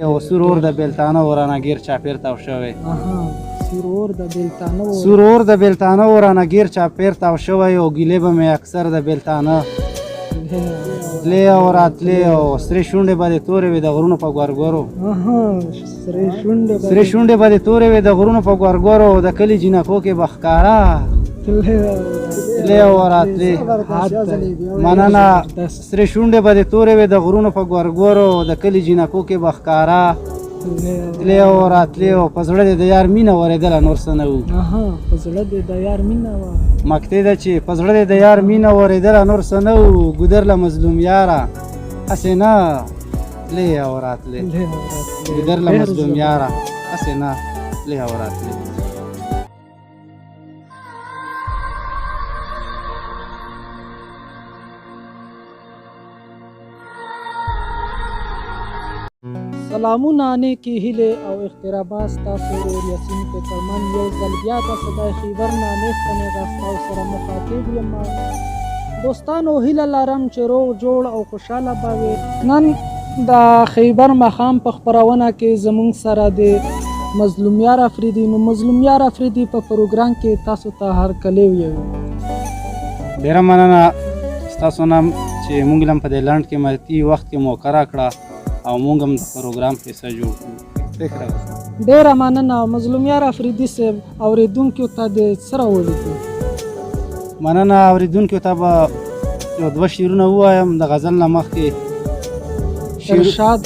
یو سور د بېلتانه ورانه ګیر چاپېر تاو شوی. سور اور د بېلتانه ورانه ګیر چاپېر تاو شوی او ګیلې به مې اکثر د بېلتانه تلې او راتلې او سرې شونډې به دې تورې وې د غرونو په ګورګورو. سرې شونډې به دې تورې وې د غرونو په ګورګورو د کلي جینکو کې به ښکاره تلې او راتلې. مننه. سرې شونډې به دې تورې وې د غرونو په ګورګورو د کلي جینکو کې به ښکاره تلې او راتلې او په زړه دې د یار مینه ورېدله نور څه نه وو. مکتې ده چې په زړه دې د یار مینه ورېدله نور څه نه وو. ګودر له مظلوم یاره هسې نه تلې او راتلې. ګودر له مظلوم یاره هسې نه تلې او راتلې. سلامونه نیکې هیلې او اخترابات ستاسو ورور یاسین فکرمن یو ځل بیا د صدای خیبر نه نیسته نیغه ستاسو سره مخاطب یم. دوستانو هیله لرم چې روغ جوړ او خوشحاله به وي. نن د خیبر ماښام په خپرونه کې زموږ سره د مظلوم یار افریدي. نو مظلوم یار افریدي په پروګرام کې تاسو ته هرکلی ویو. ډېره مننه ستاسو نه چې موږ هم په دې لنډ کې مدتي وخت کې موقره کړه او موږ هم د پروګرام حصه جوړ کړو. ډېره مننه مظلوم یار افریدي صاحب. اورېدونکو ته د څه راولیکو؟ مننه. اورېدونکو ته به یو دوه شعرونه ووایم د غزل نه مخکې. ارشاد.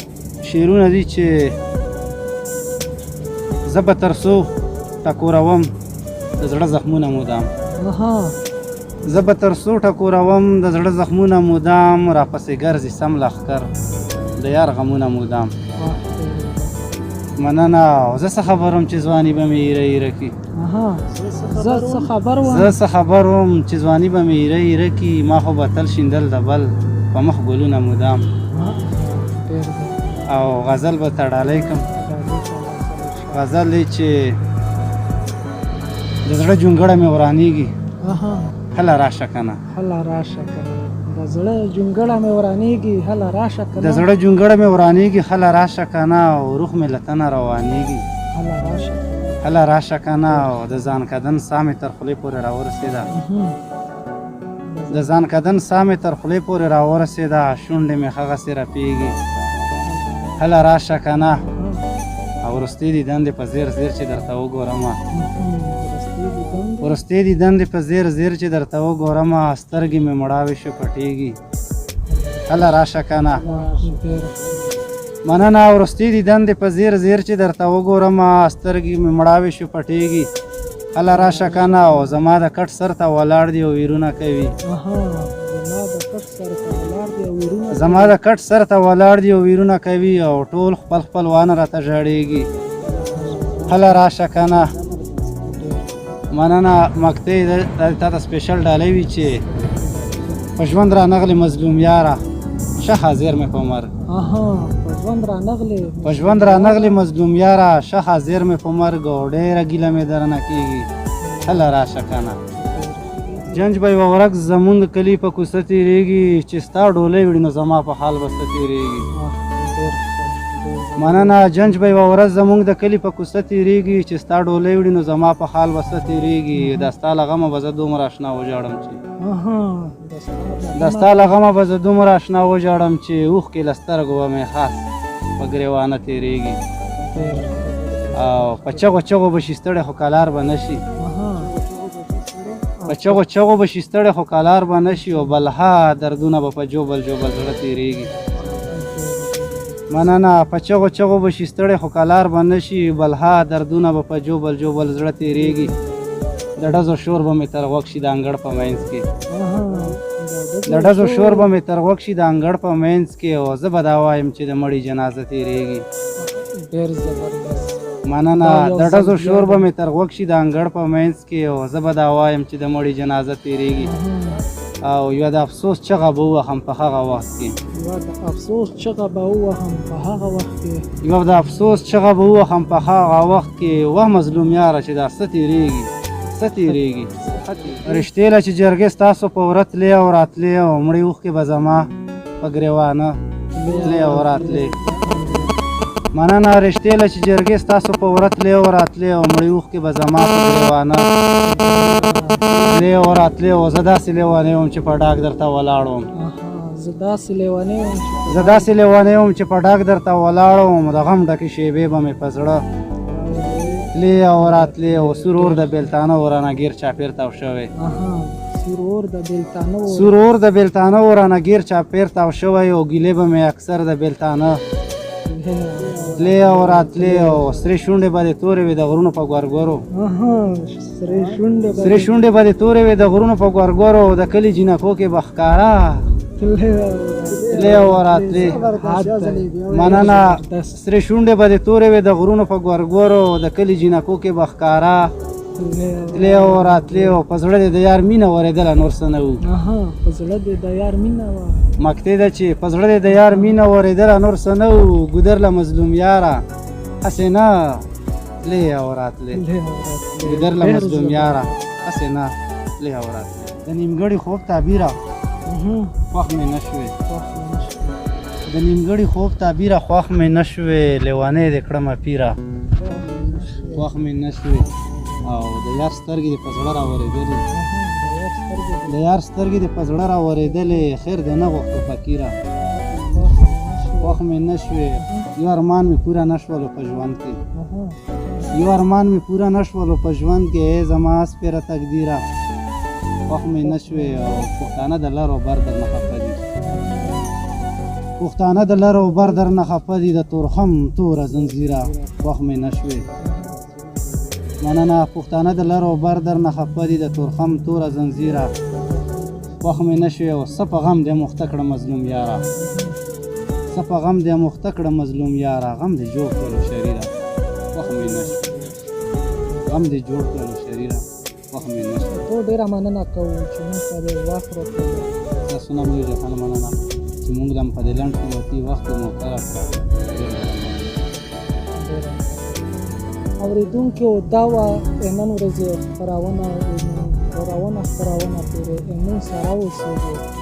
شعرونه دي چې زه به تر څو ټکوروم د زړه زخمونه مودام. زه به تر څو ټکوروم د زړه زخمونه مودام راپسې ګرځي سم لښکر د یار غمونه مودام. مننه. او زه څه خبر وم چې ځواني به مې ایره ایره کي. زه څه خبر وم چې ځواني به مې ایره ایره کي. ما خو به تل شیندل د بل په مخ ګلونه مودام. او غزل به تړالی کم. غزل دی چې د زړه جونګړه مې ورانېږي هله راشه کنه. د زړه جونګړه مې ورانېږي هله راشه کنه. د زړه جونګړه مې ورانېږي هله راشه کنه. او روح مې له تنه روانېږي هله راشه کنه. او د ځان کدن ساه مې تر خولې پورې راورسېده. د ځان کدن ساه مې تر خولې پورې راورسېده. شونډې مې هغسې رپېږي هله راشه کنه. او وروستۍ دي دندې په زیر زیر چې درته وګورمه. وروستۍ دي دندې په زیر زیر چې درته وګورمه. سترګې مې مړاوې شو پټېږي هله راشه کنه. مننه. وروستۍ دي دندې په زیر زیر چې درته وګورمه. سترګې مې مړاوې شو پټېږي هله راشه کنه. او زما د کټ سر ته ولاړ دي او ویرونه کوي. زما د کټ سر ته ولاړ دي او ویرونه کوي. او ټول خپل خپلوان راته ژړېږي هله راشه کنه. مننه. مکتې تا ته سپیشل ډالۍ وي چې په ژوند رانغلې مظلوم یاره شه حاضر مې په مرګ. په ژوند رانغلې مظلوم یاره شه حاضر مې په مرګ. او ډېره ګیله مې درنه کېږي هله راشه کنه. جنج به یوه ورځ زمونږ د کلي په کوڅه تېرېږي چې ستا ډولۍ وړي نو زما په حال به څه تېرېږي. مننه. جنج به یوه ورځ زمونږ د کلي په کوڅه تېرېږي چې ستا ډولۍ وړي نو زما په حال به څه تېرېږي. دا ستا له غمه به زه دومره اشنا وژاړم چې دا ستا له غمه به زه دومره اشنا وژاړم چې اوښکې له سترګو به مې خاص په ګرېوانه تېرېږي. او په چغو چغو به شي ستړی خو کلار به نه شي. په چغو چغو به شي ستړی خو کلار به نه شي. او بلها دردونه به په جوبل جوبل زړه تېرېږي. مننه. په چغو چغو به شي ستړی خو کلار به نه شي. بلها دردونه به په جوبل جوبل زړه تېرېږي. د ډزو شور به مې تر غوږ شي د انګړ په منځ کې. د ډزو شور به مې تر غوږ شي د انګړ په منځ کې. او زه به دا وایم چې د مړي جنازه تېرېږي. مننه. د ډزو شور به مې تر غوږ شي د انګړ په منځ کې. او زه به دا وایم چې د مړي جنازه تېرېږي. او یوه د افسوس چغه به ووهم په هغه وخت کې. یوه د افسوس چغه به ووهم په هغه وخت کې. وه مظلوم یاره چې دا څه تېرېږي څه تېرېږي. رښتې له چې جرګې ستاسو په وره تلې او راتلې. او مړې اوښکې به زما په ګرېوانه تلې او راتلې. مننه رښتې له چې جرګې ستاسو په ورتلې او راتلې او مړی اوښکې به زما په ګریوانه تلې او راتلې او زه داسې لیونی وم چې په ډاګ درته ولاړ وم زه داسې لیونی وم زه داسې لیونی وم چې په ډاګ درته ولاړ وم د غم ډکې شیبې به مې په زړه تلې او راتلې او سرور د بېلتانه ورانه ګیر چاپېر تاو شوی سرور د بېلتانه ورانه ګیر چاپېر تاو شوی او ګیلې به مې اکثر د بېلتانه تلې او راتلې او سرې شونډې به دې تورې وې د غرونو په ګورګورو سرې شونډې به دې تورې وې د غرونو په ګورګورو او د کلي جینکو کې به ښکاره تلې او راتلې مننه سرې شونډې به دې تورې وې د غرونو په ګورګورو او د کلي جینکو کې به ښکاره تلې او راتلې او په زړه دې د یار مینه ورېدله نور څه نه وو مکتې ده چې په زړه دې د یار مینه ورېدله نور څه نه وو ګودر له مظلوم یاره هسې نه تلې او راتلې ګودر له مظلوم یاره هسې نه تلې او راتلې د نیمګړي خوب تعبیره خوښ مې نه شوې د نیمګړي خوب تعبیره خوښ مې نه شوې لیوانۍ دې کړمه پیره خوښ مې نه شوې او د یار سترګې دې په زړه راورېدلې د یار سترګې دې په زړه راورېدلې خیر دې نه غوښتو فقیره خوښ مې نه شوې یو ارمان مې پوره نه شولو په ژوند کې یو ارمان مې پوره نه شولو په ژوند کې ای زما سپېره تقدیره خوښ مې نه شوې او پښتانه د لر او بر درنه خفه دي پښتانه د لر او بر درنه خفه دي د تورخم توره زنځیره خوښ مې نه شوې مننه پښتانه د لر او بر درنه خفه دي د تورخم توره زنځیره خوښ مې نه شوې او څه په غم دې مخته کړه مظلوم یاره څه په غم دې مخته کړه مظلوم یاره غم دې جوړ کړلو شریره خوښ مې نه شوې غم دې جوړ کړلو شریره خوښ مې نه شوې ټول ډېره مننه کوو چې موږ ته دې وخت راکړی تاسو نه مو جهان مننه چې موږ هم په دې لنډ قیمتي وخت مو طرف کړ اورېدونکو دا وه نن ورځې خپرونه پورې موږ سره اوسېږو